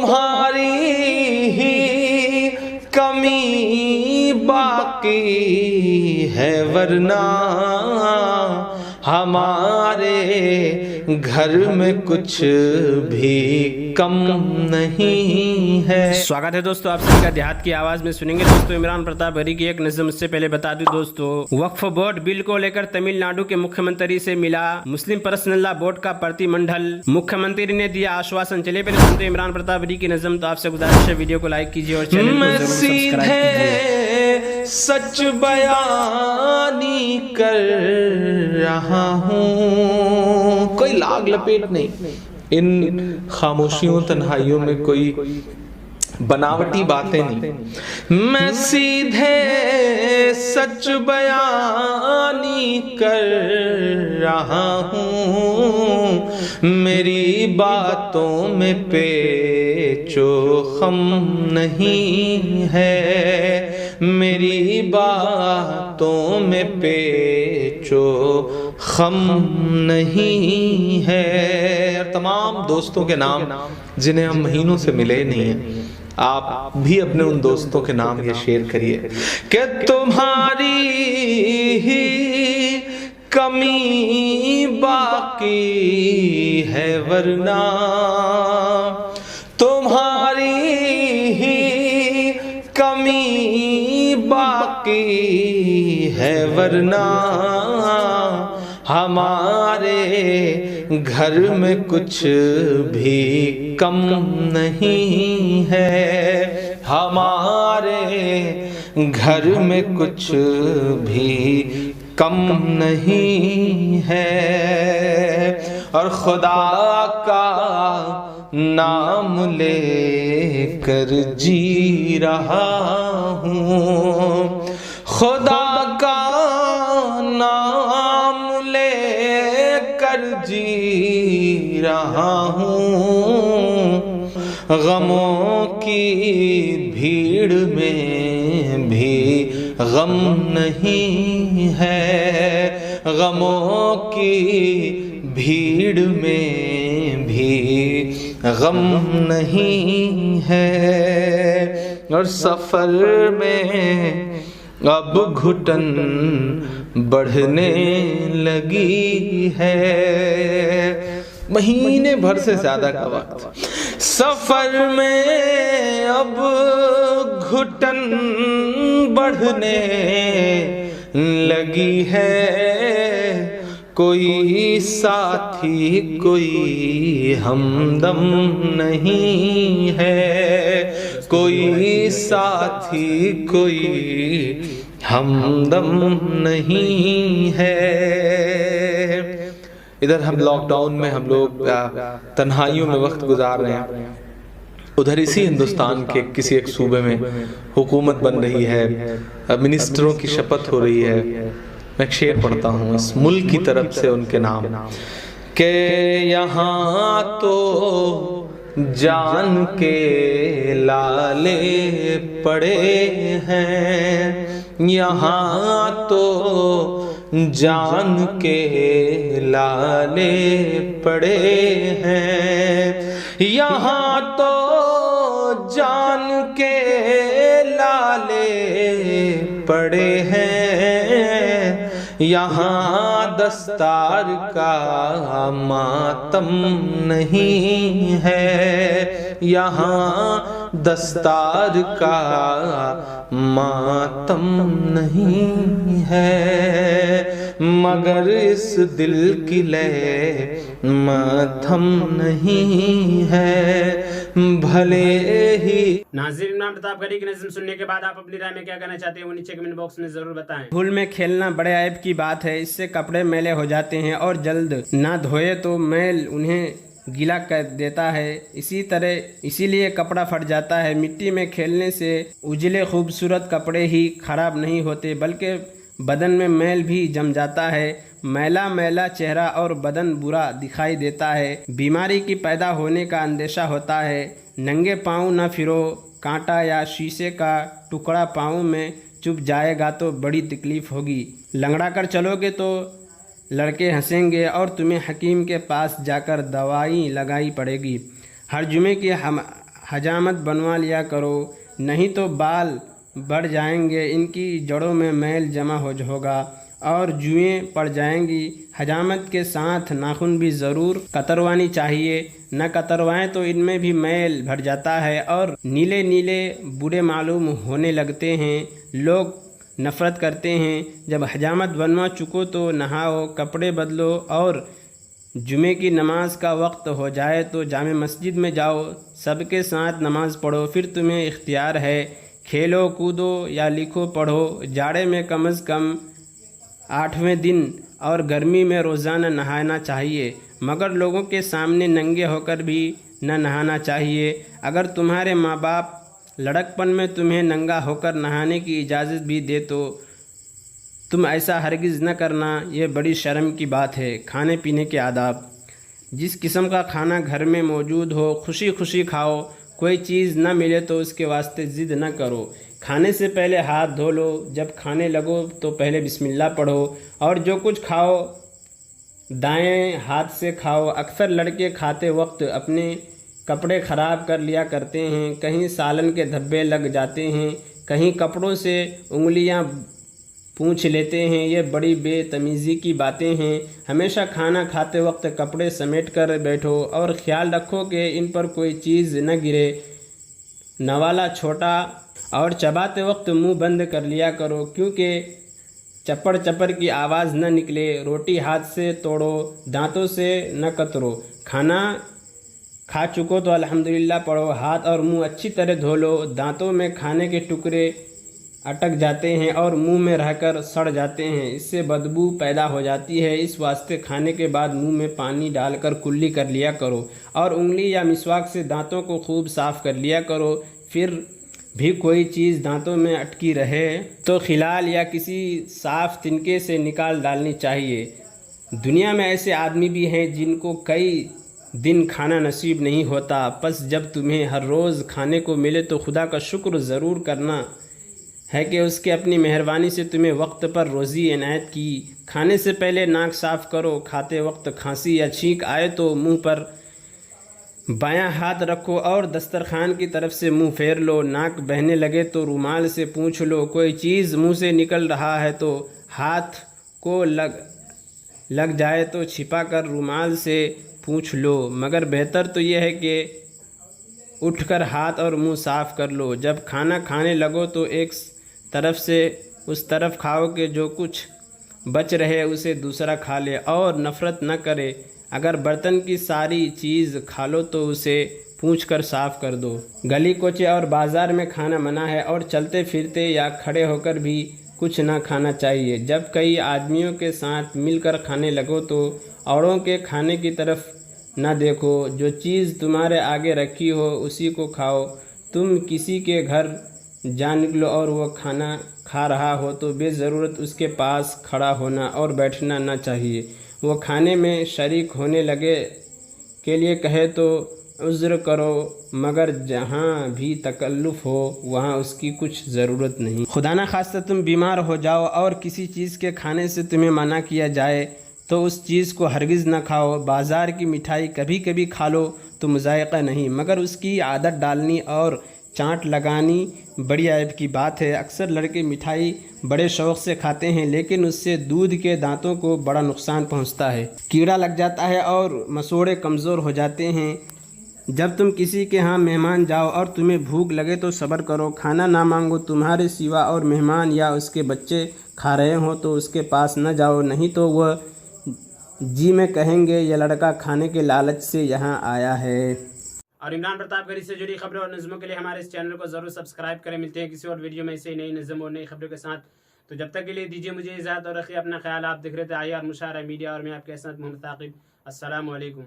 तुम्हारी ही कमी बाकी है, वरना हमारे घर में कुछ भी कम नहीं है। स्वागत है दोस्तों, आप सभी का देहात की आवाज में सुनेंगे दोस्तों इमरान प्रताप हरी की एक नज़म। उससे पहले बता दूं दोस्तों, वक्फ बोर्ड बिल को लेकर तमिलनाडु के मुख्यमंत्री से मिला मुस्लिम पर्सनल लॉ बोर्ड का प्रतिमंडल, मुख्यमंत्री ने दिया आश्वासन। चलिए पहले सुनते हैं इमरान प्रताप हरी की नज़म। तो आपसे गुजारिश है वीडियो को लाइक कीजिए और चैनल को जरूर सब्सक्राइब कीजिए। सच बयानी कर रहा हूँ, कोई लाग लपेट नहीं, इन खामोशियों तन्हाइयों में कोई बनावटी बातें नहीं। मैं सीधे सच बयानी कर रहा हूँ, मेरी बातों में पेचो खम नहीं है, मेरी बातों में पेचो खम नहीं है। और तमाम दोस्तों के नाम जिन्हें हम महीनों से मिले नहीं हैं, आप भी अपने उन दोस्तों के नाम ये शेयर करिए कि तुम्हारी ही कमी बाकी है, वरना तुम्हारी ही कमी बाकी है, वरना हमारे घर में कुछ भी कम नहीं है, हमारे घर में कुछ भी कम नहीं है। और खुदा का नाम लेकर जी रहा हूँ, खुदा का नाम लेकर जी रहा हूँ, गमों की भीड़ में भी गम नहीं है, गमों की भीड़ में भी गम नहीं है। और सफर में अब घुटन बढ़ने लगी है, महीने भर से ज्यादा का वक्त सफर में अब घुटन बढ़ने लगी है, कोई साथी कोई हमदम नहीं है, कोई साथी कोई हमदम नहीं है। इधर हम लॉकडाउन में हम लोग तन्हाइयों में वक्त गुजार रहे हैं, उधर इसी हिंदुस्तान के किसी एक सूबे में हुकूमत बन रही है, मिनिस्टरों की शपथ हो रही है। मैं एक शेर पढ़ता हूँ इस मुल्क की तरफ से, उनके नाम के यहाँ तो जान के लाले पड़े हैं, यहाँ तो जान के लाले पड़े हैं, यहाँ तो जान के लाले पड़े हैं, यहाँ दस्तार का मातम नहीं है, यहाँ दस्तार का मातम नहीं है, मगर इस दिल की लय मातम नहीं है, भले ही। नाज़रीन, इमरान प्रताप हरी की नज़म सुनने के बाद आप अपनी राय में क्या कहना चाहते हैं वो नीचे कमेंट बॉक्स में जरूर बताएं। धूल में खेलना बड़े ऐब की बात है, इससे कपड़े मैले हो जाते हैं और जल्द ना धोए तो मैल उन्हें गीला कर देता है, इसीलिए कपड़ा फट जाता है। मिट्टी में खेलने से उजले खूबसूरत कपड़े ही खराब नहीं होते बल्कि बदन में मैल भी जम जाता है। मैला मैला चेहरा और बदन बुरा दिखाई देता है, बीमारी की पैदा होने का अंदेशा होता है। नंगे पाँव न फिरो, कांटा या शीशे का टुकड़ा पाँव में चुभ जाएगा तो बड़ी तकलीफ़ होगी। लंगड़ा कर चलोगे तो लड़के हंसेंगे और तुम्हें हकीम के पास जाकर दवाई लगाई पड़ेगी। हजामत बनवा लिया करो, नहीं तो बाल बढ़ जाएंगे, इनकी जड़ों में मैल जमा होगा और जुएं पड़ जाएंगी। हजामत के साथ नाखून भी ज़रूर कतरवानी चाहिए, न कतरवाएं तो इनमें भी मैल भर जाता है और नीले नीले बुरे मालूम होने लगते हैं। लोग नफ़रत करते हैं। जब हजामत बनवा चुको तो नहाओ, कपड़े बदलो और जुमे की नमाज का वक्त हो जाए तो जामे मस्जिद में जाओ, सबके साथ नमाज पढ़ो। फिर तुम्हें इख्तियार है, खेलो कूदो या लिखो पढ़ो। जाड़े में कम अज़ कम 8वें दिन और गर्मी में रोज़ाना नहाना चाहिए, मगर लोगों के सामने नंगे होकर भी न नहाना चाहिए। अगर तुम्हारे माँ बाप लड़कपन में तुम्हें नंगा होकर नहाने की इजाज़त भी दे तो तुम ऐसा हरगिज़ न करना, ये बड़ी शर्म की बात है। खाने पीने के आदाब। जिस किस्म का खाना घर में मौजूद हो खुशी खुशी खाओ, कोई चीज़ न मिले तो उसके वास्ते ज़िद न करो। खाने से पहले हाथ धो लो, जब खाने लगो तो पहले बिस्मिल्लाह पढ़ो और जो कुछ खाओ दाएं हाथ से खाओ। अक्सर लड़के खाते वक्त अपने कपड़े ख़राब कर लिया करते हैं, कहीं सालन के धब्बे लग जाते हैं, कहीं कपड़ों से उंगलियां पूंछ लेते हैं। ये बड़ी बेतमीज़ी की बातें हैं। हमेशा खाना खाते वक्त कपड़े समेट कर बैठो और ख़्याल रखो कि इन पर कोई चीज़ न गिरे। नवाला छोटा और चबाते वक्त मुंह बंद कर लिया करो, क्योंकि चप्पड़ चप्पड़ की आवाज़ न निकले। रोटी हाथ से तोड़ो, दांतों से न कतरो। खाना खा चुको तो अल्हम्दुलिल्लाह पढ़ो। हाथ और मुंह अच्छी तरह धो लो। दांतों में खाने के टुकड़े अटक जाते हैं और मुंह में रहकर सड़ जाते हैं, इससे बदबू पैदा हो जाती है। इस वास्ते खाने के बाद मुंह में पानी डालकर कुल्ली कर लिया करो और उंगली या मिसवाक से दांतों को खूब साफ़ कर लिया करो। फिर भी कोई चीज़ दांतों में अटकी रहे तो खिलाल या किसी साफ़ तिनके से निकाल डालनी चाहिए। दुनिया में ऐसे आदमी भी हैं जिनको कई दिन खाना नसीब नहीं होता, बस जब तुम्हें हर रोज़ खाने को मिले तो खुदा का शुक्र ज़रूर करना है कि उसके अपनी मेहरबानी से तुम्हें वक्त पर रोज़ी इनायत की। खाने से पहले नाक साफ़ करो। खाते वक्त खांसी या छींक आए तो मुंह पर बायां हाथ रखो और दस्तरखान की तरफ से मुंह फेर लो। नाक बहने लगे तो रुमाल से पूंछ लो। कोई चीज़ मुंह से निकल रहा है तो हाथ को लग जाए तो छिपा कर रुमाल से पूंछ लो, मगर बेहतर तो यह है कि उठकर हाथ और मुंह साफ़ कर लो। जब खाना खाने लगो तो एक तरफ से उस तरफ खाओ कि जो कुछ बच रहे उसे दूसरा खा ले और नफ़रत न करे। अगर बर्तन की सारी चीज़ खा लो तो उसे पूंछ कर साफ़ कर दो। गली कोचे और बाज़ार में खाना मना है और चलते फिरते या खड़े होकर भी कुछ ना खाना चाहिए। जब कई आदमियों के साथ मिलकर खाने लगो तो औरों के खाने की तरफ ना देखो। जो चीज़ तुम्हारे आगे रखी हो उसी को खाओ। तुम किसी के घर जा निकलो और वो खाना खा रहा हो तो बेज़रूरत उसके पास खड़ा होना और बैठना ना चाहिए। वो खाने में शरीक होने लगे के लिए कहे तो उज़्र करो, मगर जहाँ भी तकल्लुफ़ हो वहाँ उसकी कुछ ज़रूरत नहीं। खुदा न खास्ता तुम बीमार हो जाओ और किसी चीज़ के खाने से तुम्हें मना किया जाए तो उस चीज़ को हरगिज़ न खाओ। बाज़ार की मिठाई कभी कभी खा लो तो मुज़ायक़ा नहीं, मगर उसकी आदत डालनी और चाट लगानी बड़ी ऐब की बात है। अक्सर लड़के मिठाई बड़े शौक़ से खाते हैं, लेकिन उससे दूध के दांतों को बड़ा नुकसान पहुंचता है। कीड़ा लग जाता है और मसोड़े कमज़ोर हो जाते हैं। जब तुम किसी के यहाँ मेहमान जाओ और तुम्हें भूख लगे तो सब्र करो। खाना ना मांगो तुम्हारे सिवा और मेहमान या उसके बच्चे खा रहे हो तो उसके पास न जाओ, नहीं तो वह जी में कहेंगे यह लड़का खाने के लालच से यहाँ आया है। और इमरान प्रतापगढ़ी से जुड़ी खबरों और नज़मों के लिए हमारे इस चैनल को ज़रूर सब्सक्राइब करें। मिलते हैं किसी और वीडियो में ऐसे नई नज़म और नई खबरों के साथ। तो जब तक के लिए दीजिए मुझे इजाज़त और रखिए अपना ख्याल। आप देख रहे थे IR मुशायरा मीडिया और मैं आपके साथ मोहम्मद ताक़िब। अस्सलामु अलैकुम।